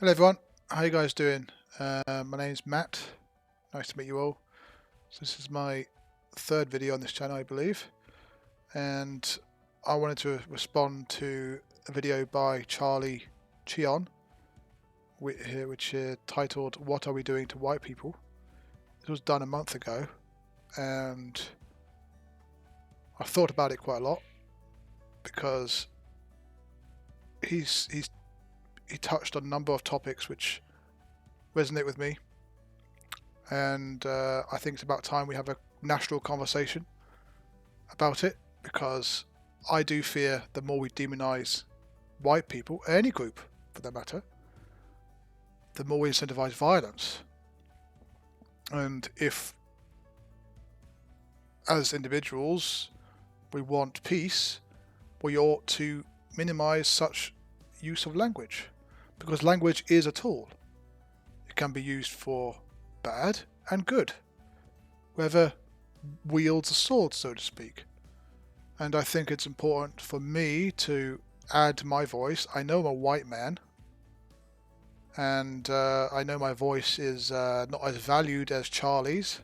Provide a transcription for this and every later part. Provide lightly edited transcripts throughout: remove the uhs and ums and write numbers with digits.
Hello everyone, how you guys doing? My name's Matt. Nice to meet you all. So this is my third video on this channel, I believe, and I wanted to respond to a video by Cheon, which is titled "What Are We Doing to White People?" This was done a month ago, and I've thought about it quite a lot because he touched on a number of topics which resonate with me, and I think it's about time we have a national conversation about it, because I do fear the more we demonize white people, any group for that matter, the more we incentivize violence. And if, as individuals, we want peace, we ought to minimize such use of language, because language is a tool. It can be used for bad and good, whoever wields a sword, so to speak. And I think it's important for me to add my voice. I know I'm a white man, and I know my voice is not as valued as Charlie's,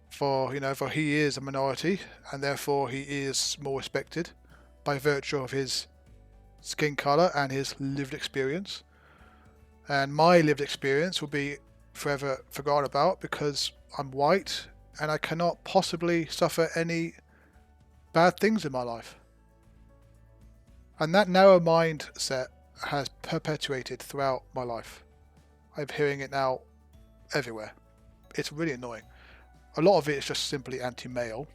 for he is a minority, and therefore he is more respected by virtue of his skin color and his lived experience. And my lived experience will be forever forgotten about because I'm white and I cannot possibly suffer any bad things in my life. And that narrow mindset has perpetuated throughout my life. I'm hearing it now everywhere. It's really annoying. A lot of it is just simply anti-male,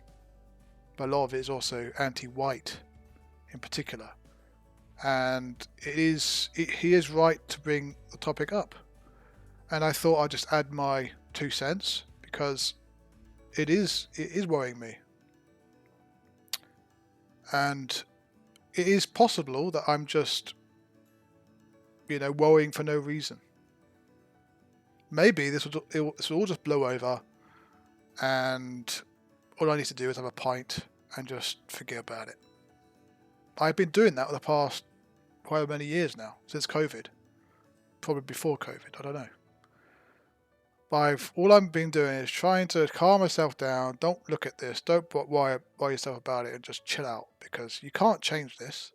but a lot of it is also anti-white in particular. And he is right to bring the topic up. And I thought I'd just add my 2 cents because it is worrying me. And it is possible that I'm just, worrying for no reason. Maybe this will all just blow over, and all I need to do is have a pint and just forget about it. I've been doing that for the past quite many years now, since COVID. Probably before COVID, I don't know. But all I've been doing is trying to calm myself down. Don't look at this. Don't worry yourself about it, and just chill out, because you can't change this.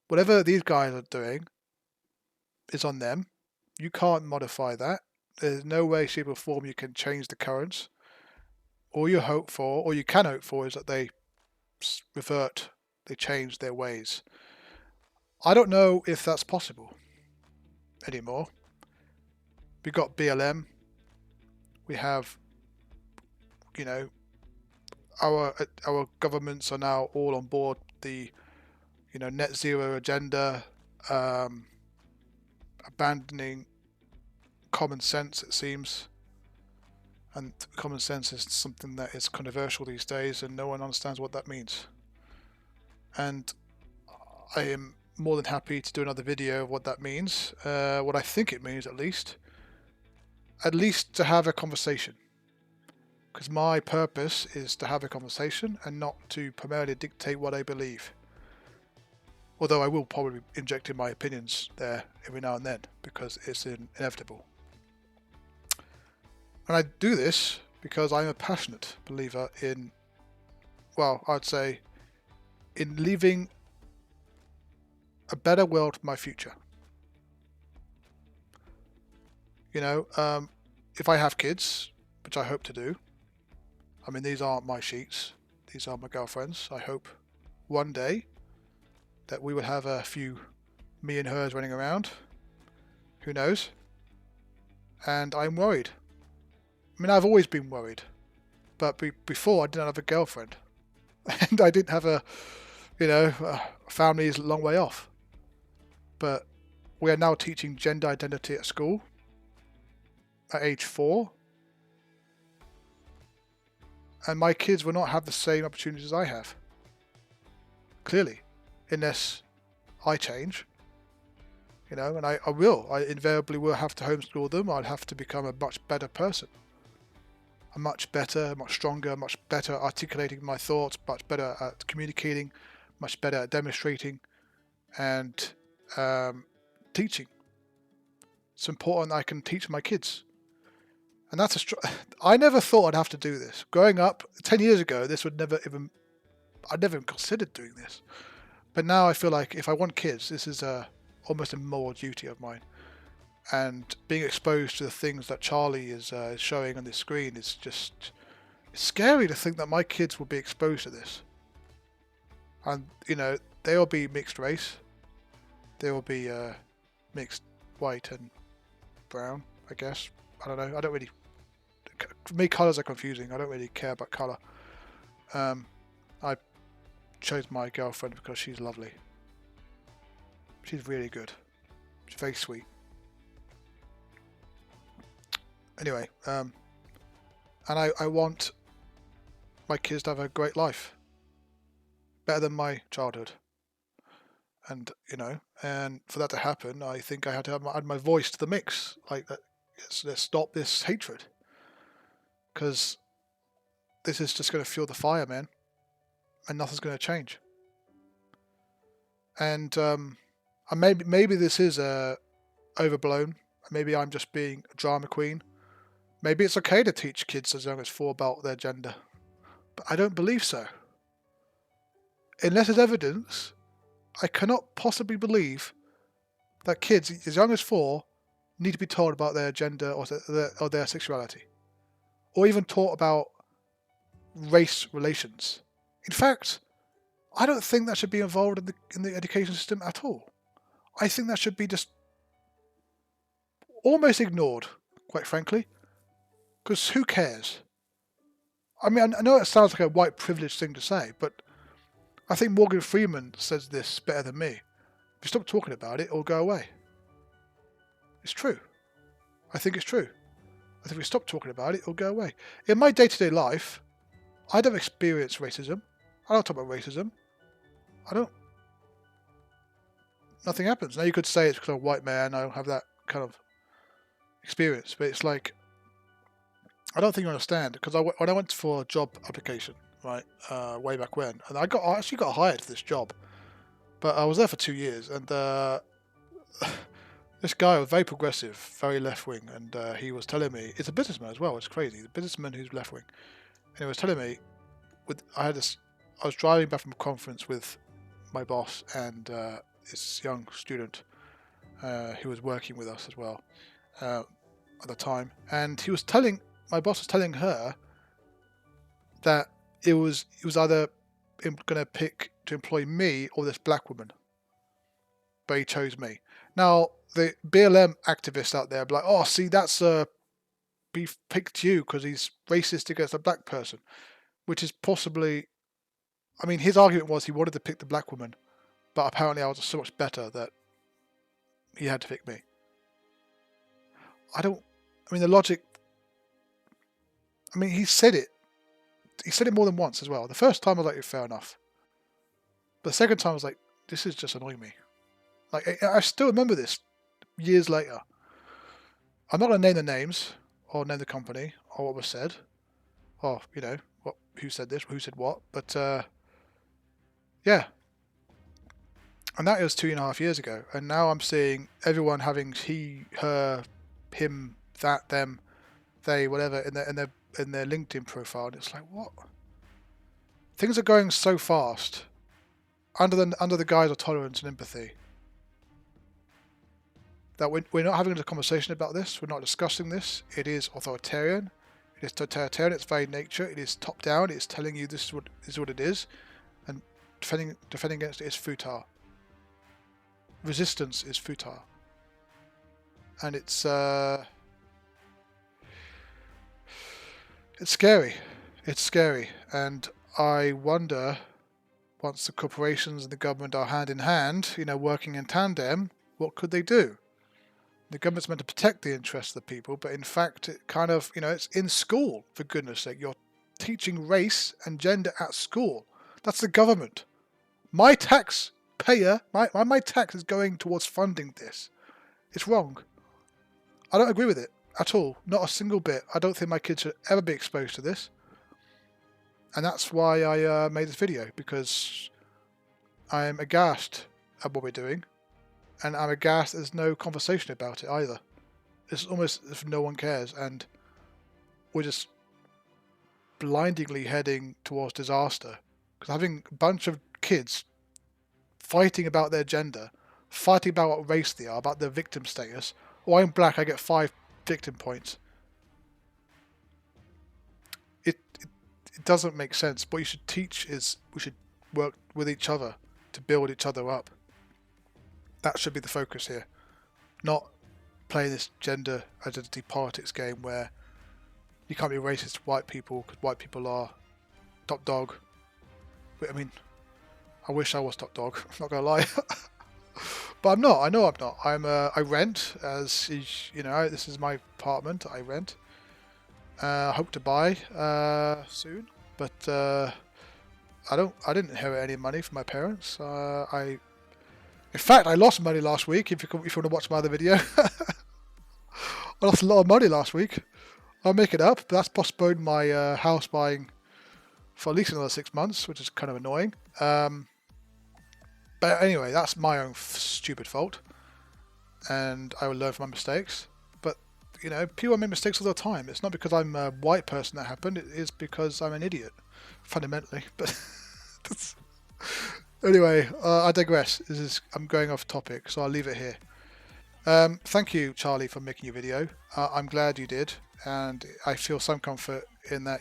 Whatever these guys are doing is on them. You can't modify that. There's no way, shape or form you can change the currents. All you can hope for is that they revert, they change their ways. I don't know if that's possible anymore. We've got BLM. We have, our governments are now all on board the, net zero agenda, abandoning common sense, it seems. And common sense is something that is controversial these days, and no one understands what that means. And I am more than happy to do another video of what that means, what I think it means at least to have a conversation. Because my purpose is to have a conversation and not to primarily dictate what I believe. Although I will probably inject in my opinions there every now and then, because it's inevitable. And I do this because I'm a passionate believer in, I'd say, in leaving a better world for my future. If I have kids, which I hope to do, these aren't my sheets, these are my girlfriend's. I hope one day that we will have a few me and hers running around. Who knows? And I'm worried. I've always been worried, but before I didn't have a girlfriend, and I didn't have a family is a long way off. But we are now teaching gender identity at school at age 4, and my kids will not have the same opportunities I have. Clearly, unless I change, and I invariably will have to homeschool them. I'll have to become a much better person. Much stronger, much better articulating my thoughts, much better at communicating, much better at demonstrating and teaching. It's important that I can teach my kids. And that's I never thought I'd have to do this. Growing up 10 years ago, I'd never even considered doing this. But now I feel like if I want kids, this is almost a moral duty of mine. And being exposed to the things that Charlie is showing on the screen is just... It's scary to think that my kids will be exposed to this. And, you know, they will be mixed race. They will be mixed white and brown, I guess. I don't know. I don't really... For me, colours are confusing. I don't really care about colour. I chose my girlfriend because she's lovely. She's really good. She's very sweet. Anyway, and I want my kids to have a great life. Better than my childhood. And, you know, and for that to happen, I think I had to add my voice to the mix. Like, let's stop this hatred. Because this is just going to fuel the fire, man. And nothing's going to change. And maybe this is overblown. Maybe I'm just being a drama queen. Maybe it's okay to teach kids as young as 4 about their gender. But I don't believe so. Unless there's evidence, I cannot possibly believe that kids as young as 4 need to be told about their gender or their sexuality. Or even taught about race relations. In fact, I don't think that should be involved in the education system at all. I think that should be just almost ignored, quite frankly. Because who cares? I mean, I know it sounds like a white privilege thing to say, but I think Morgan Freeman says this better than me. If you stop talking about it, it'll go away. It's true. I think it's true. I think if we stop talking about it, it'll go away. In my day-to-day life, I don't experience racism. I don't talk about racism. I don't. Nothing happens. Now you could say it's because I'm a white man, I don't have that kind of experience, but it's like, I don't think you understand, because when I went for a job application, right, way back when, and I actually got hired for this job, but I was there for 2 years, and this guy was very progressive, very left-wing, and he was telling me, it's a businessman as well, it's crazy, the businessman who's left-wing, and he was telling me, I was driving back from a conference with my boss and this young student who was working with us as well at the time, and my boss was telling her that it was either going to pick to employ me or this black woman, but he chose me. Now the BLM activists out there are like, oh, see, that's he picked you because he's racist against a black person, which is possibly, I mean, his argument was he wanted to pick the black woman, but apparently I was so much better that he had to pick me. The logic, I mean, he said it more than once as well. The first time I was like, fair enough. But the second time I was like, this is just annoying me. Like, I still remember this years later. I'm not going to name the names or name the company or what was said, or, you know, who said this, who said what, but yeah. And that was 2.5 years ago, and now I'm seeing everyone having he, her, him, that, them, they, whatever in their LinkedIn profile, and it's like, what? Things are going so fast under the guise of tolerance and empathy that we're not having a conversation about this. We're not discussing this. It is authoritarian. It is totalitarian. Its very nature. It is top down. It's telling you this is what it is, and defending against it is futile. Resistance is futile, and it's scary. It's scary, and I wonder, once the corporations and the government are hand in hand, you know, working in tandem, what could they do? The government's meant to protect the interests of the people, but in fact, it kind of, you know, it's in school, for goodness sake. You're teaching race and gender at school. That's the government. My taxpayer, my tax is going towards funding this. It's wrong. I don't agree with it at all. Not a single bit. I don't think my kids should ever be exposed to this. And that's why I made this video, because I am aghast at what we're doing. And I'm aghast there's no conversation about it either. it's almost as if no one cares, and we're just blindingly heading towards disaster. Because having a bunch of kids fighting about their gender, fighting about what race they are, about their victim status. Oh, I'm black, I get 5 victim points. It doesn't make sense. What you should teach is we should work with each other to build each other up. That should be the focus here. Not playing this gender identity politics game where you can't be racist to white people because white people are top dog. I mean, I wish I was top dog, I'm not gonna lie. But I'm not, I know I'm not. I rent, as you know, this is my apartment, I rent. Hope to buy soon, but I didn't inherit any money from my parents. In fact, I lost money last week. If you want to watch my other video, I lost a lot of money last week. I'll make it up, but that's postponed my house buying for at least another 6 months, which is kind of annoying. But anyway, that's my own stupid fault, and I will learn from my mistakes. But you know, people make mistakes all the time. It's not because I'm a white person that happened. It is because I'm an idiot, fundamentally. But anyway, I digress. I'm going off topic, so I'll leave it here. Thank you, Charlie, for making your video. I'm glad you did, and I feel some comfort in that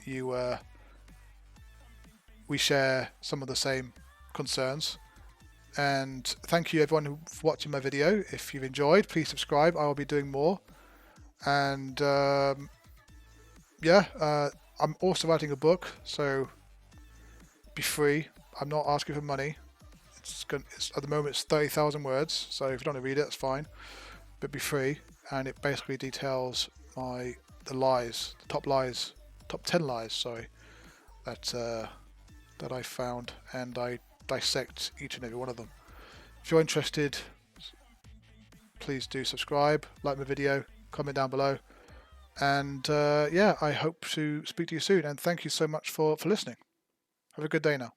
we share some of the same concerns. And thank you everyone for watching my video. If you've enjoyed, please subscribe. I will be doing more. And I'm also writing a book, so be free. I'm not asking for money. At the moment it's 30,000 words, so if you don't want to read it, it's fine. But be free, and it basically details the top 10 lies, sorry, that I found, and I dissect each and every one of them. If you're interested, please do subscribe, like my video, comment down below, and I hope to speak to you soon, and thank you so much for listening. Have a good day now.